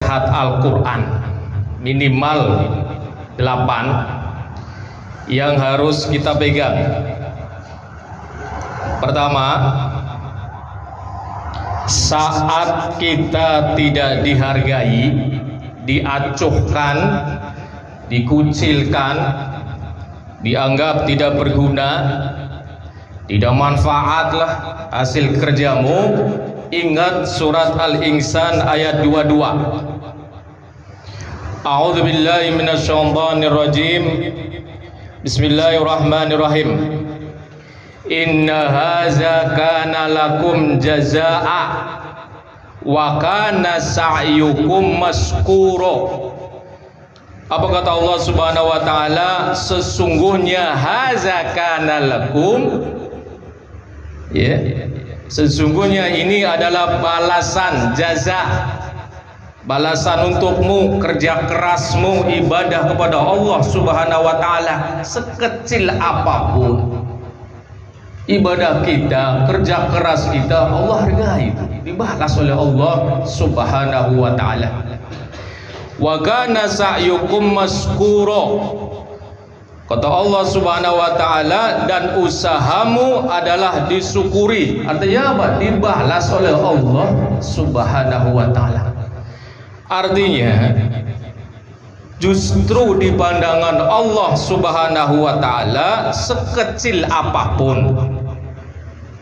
nasihat Al-Quran minimal 8 yang harus kita pegang. Pertama, saat kita tidak dihargai, diacuhkan, dikucilkan, dianggap tidak berguna, tidak manfaat lah hasil kerjamu, ingat surat Al-Insan ayat 22. A'udzu billahi minasyaitonir rajim. Bismillahirrahmanirrahim. Inna haza kana lakum jazaa'a wa kana sa'yukum mashkura. Apa kata Allah Subhanahu wa taala? Sesungguhnya haza kana lakum, ya, sesungguhnya ini adalah balasan, jaza, balasan untukmu, kerja kerasmu, ibadah kepada Allah Subhanahu wa taala, sekecil apapun ibadah kita, kerja keras kita, Allah hargai, dibalas oleh Allah Subhanahu wa taala. Wa kana sa'yukum mashkura. Kata Allah Subhanahu wa taala, dan usahamu adalah disyukuri. Artinya apa? Dibalas oleh Allah Subhanahu wa taala. Artinya justru di pandangan Allah Subhanahu wa taala, sekecil apapun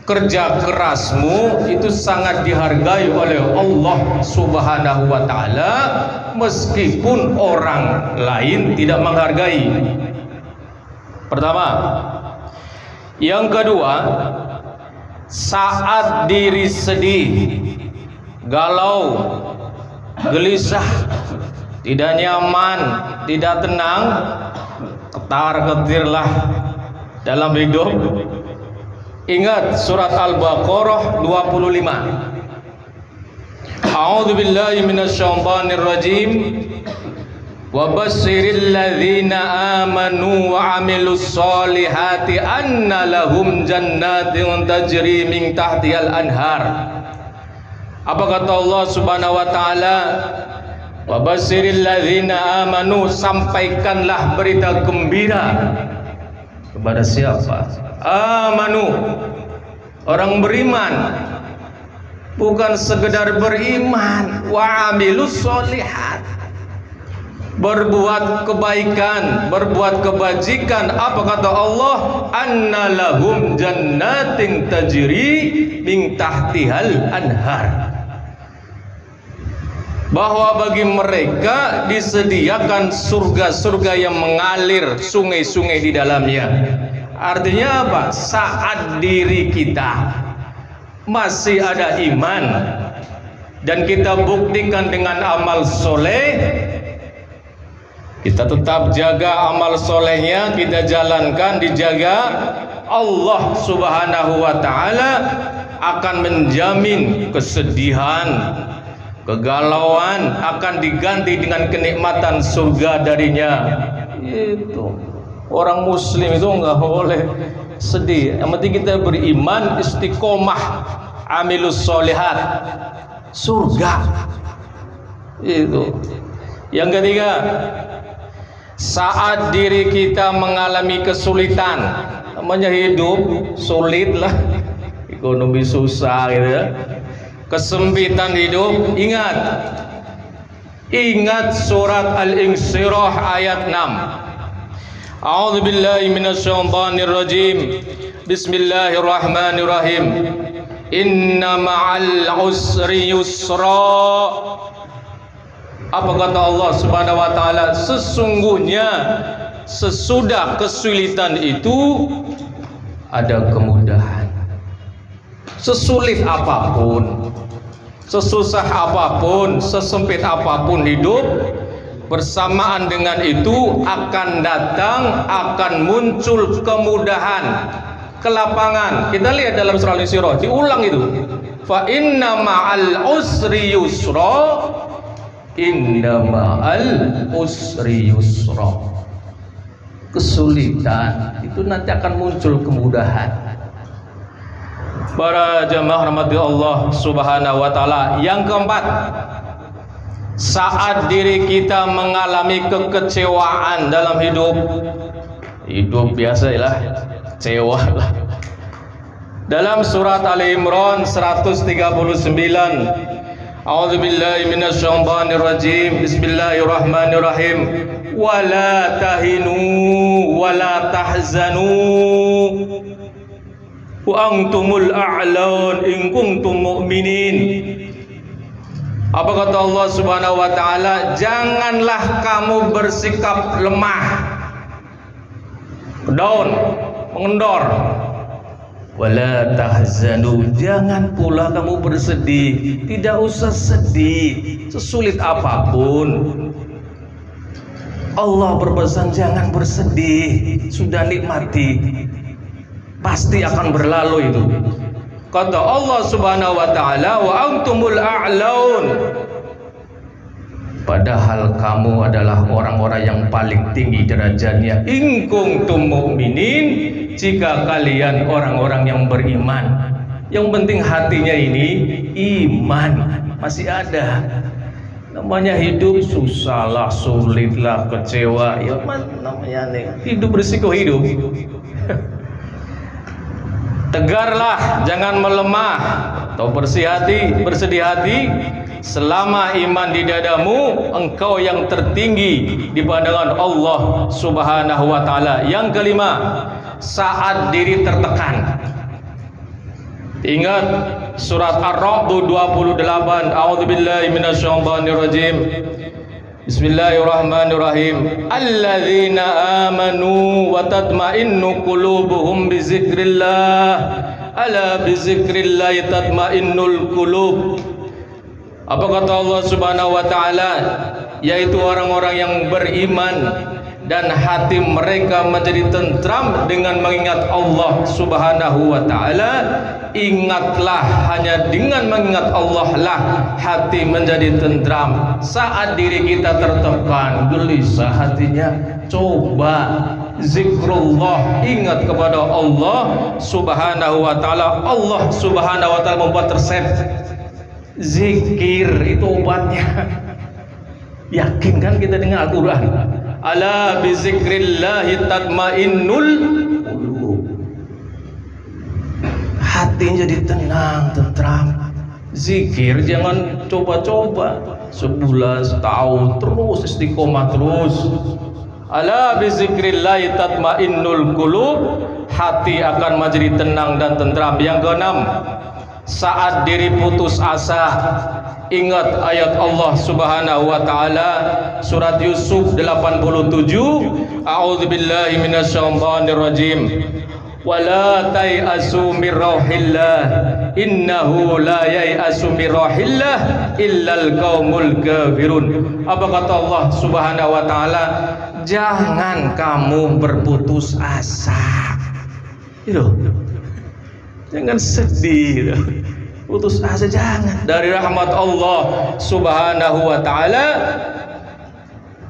kerja kerasmu itu sangat dihargai oleh Allah Subhanahu wa taala, meskipun orang lain tidak menghargai. Pertama. Yang kedua, saat diri sedih, galau, gelisah, tidak nyaman, tidak tenang, ketar-ketirlah dalam hidup, ingat surat Al-Baqarah 25. A'udzu billahi minasyaitonir rajim. Wa basyiril ladzina amanu wa 'amilus solihati anna lahum jannatin tajri min tahtihal anhar. Apa kata Allah Subhanahu wa taala? Wa basyiril ladzina amanu, sampaikanlah berita gembira kepada siapa? Amanu, orang beriman, bukan sekedar beriman. Wa amilus solihat, berbuat kebaikan, berbuat kebajikan. Apa kata Allah? Anna lahum jannatin tajri min tahtihal anhar, bahwa bagi mereka disediakan surga-surga yang mengalir sungai-sungai di dalamnya. Artinya apa? Saat diri kita masih ada iman dan kita buktikan dengan amal soleh, kita tetap jaga amal solehnya, kita jalankan, dijaga, Allah Subhanahu wa taala akan menjamin kesedihan, kegalauan akan diganti dengan kenikmatan surga darinya. Itu orang muslim itu nggak boleh sedih. Yang penting kita beriman, istiqomah, amilus solihat, surga. Itu. Yang ketiga, saat diri kita mengalami kesulitan, namanya hidup sulit lah, ekonomi susah gitu ya, kesempitan hidup, ingat surat Al-Insyirah ayat 6. A'udzu billahi minasyaitonir rajim. Bismillahirrahmanirrahim. Inna ma'al usri yusra. Apa kata Allah Subhanahu wa taala? Sesungguhnya sesudah kesulitan itu ada kemudahan. Sesulit apapun, sesusah apapun, sesempit apapun hidup, bersamaan dengan itu akan datang, akan muncul kemudahan, kelapangan. Kita lihat dalam surah Al-Insyirah, diulang itu. Fa inna ma'al usri yusra. Inna ma'al usri yusra. Kesulitan itu nanti akan muncul kemudahan. Para jamaah rahmati Allah Subhanahu wa taala. Yang keempat, saat diri kita mengalami kekecewaan dalam hidup biasa lah, kecewa lah. Dalam surat Ali Imran 139, A'udzubillahi minasyaitonir rajim. Bismillahirrahmanirrahim. Wala tahinu wala tahzanu wa antumul a'laun in kuntum mu'minin. Apa kata Allah Subhanahu wa taala? Janganlah kamu bersikap lemah, down, mengendor. Wala tahzanu, jangan pula kamu bersedih. Tidak usah sedih, sesulit apapun. Allah berpesan jangan bersedih, sudah nikmati, pasti akan berlalu itu. Kata Allah Subhanahu wa taala, wa antumul a'laun. Padahal kamu adalah orang-orang yang paling tinggi derajatnya. In kuntum mu'minin, jika kalian orang-orang yang beriman. Yang penting hatinya ini iman masih ada. Namanya hidup susahlah, sulitlah, kecewa, ya namanya nih. Hidup berisiko hidup. Tegarlah, jangan melemah atau bersedih hati. Selama iman di dadamu, engkau yang tertinggi di pandangan Allah Subhanahu wa taala. Yang kelima, saat diri tertekan. Ingat surat Ar-Ra'd 28. A'udzubillahi minasyaitonir rajim. Bismillahirrahmanirrahim. Alladzina amanu wa tatma'innu qulubuhum bi dzikrillah. Ala bi dzikrillah tatma'innul qulub. Apa kata Allah Subhanahu wa taala? Yaitu orang-orang yang beriman dan hati mereka menjadi tentram dengan mengingat Allah Subhanahu wa taala. Ingatlah, hanya dengan mengingat Allah lah hati menjadi tentram. Saat diri kita tertekan, gelisah hatinya, coba zikrullah, ingat kepada Allah Subhanahu wa taala. Allah Subhanahu wa taala membuat resep. Zikir itu obatnya. Yakin kan kita dengan Al-Quran? Ala bizikrillahi tatmainnul qulub. Hati jadi tenang, tentram. Zikir jangan coba-coba, sebulan, setahun, terus istiqomah terus. Ala bizikrillahi tatmainnul qulub. Hati akan menjadi tenang dan tentram. Yang keenam, saat diri putus asa, ingat ayat Allah Subhanahu wa taala surat Yusuf 87. A'udzubillahi minasyaitonir rajim. Wala tai'asu mir rauhillah innahu la yai'asu mir rauhillah illal qaumul kafirun. Apa kata Allah Subhanahu wa taala? Jangan kamu berputus asa. Itu. Jangan sedih, putus asa jangan dari rahmat Allah Subhanahu wa taala.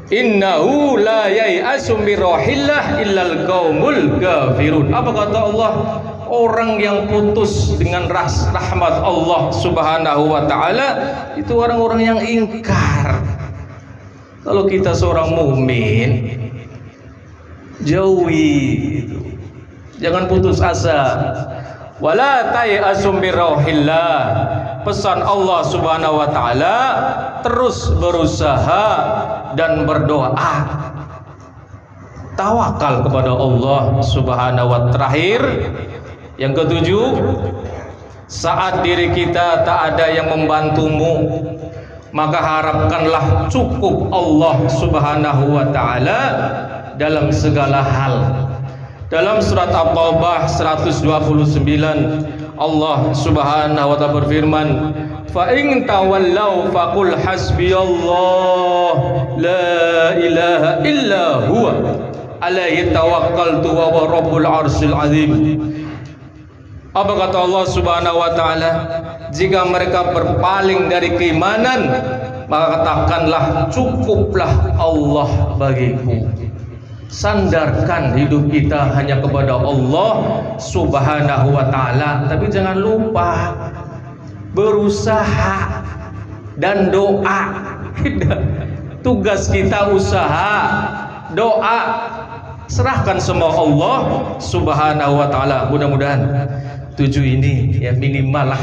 Innahu la yai'asu mir rauhillah illal qaumul kafirun. Apa kata Allah? Orang yang putus dengan rahmat Allah Subhanahu wa taala itu orang-orang yang ingkar. Kalau kita seorang mukmin, jauhi itu. Jangan putus asa. Wala tai'asu mir rauhillah. Pesan Allah Subhanahu wa taala, terus berusaha dan berdoa. Tawakal kepada Allah Subhanahu wa taala. Terakhir, yang ketujuh, saat diri kita tak ada yang membantumu, maka harapkanlah cukup Allah Subhanahu wa taala dalam segala hal. Dalam surat At-Taubah 129, Allah Subhanahu wa taala berfirman, fa in tawallau faqul hasbiyallah la ilaha illa huwa alaihi tawakkaltu wa huwa rabbul arsyil azim. Apa kata Allah Subhanahu wa taala? Jika mereka berpaling dari keimanan, maka katakanlah cukuplah Allah bagiku. Sandarkan hidup kita hanya kepada Allah Subhanahu wa taala. Tapi jangan lupa berusaha dan doa. Tugas kita usaha, doa, serahkan semua Allah Subhanahu wa taala. Mudah-mudahan 7 ini ya minimal lah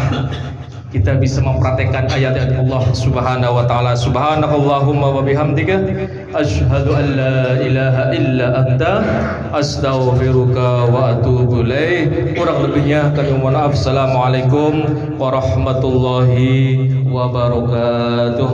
kita bisa mempraktekkan ayat-ayat Allah Subhanahu wa taala. Subhanakallahumma wa bihamdika asyhadu an la ilaha illa anta astaghfiruka wa atubu ilaik. Kurang lebihnya kami mohon maaf. Assalamualaikum warahmatullahi wabarakatuh.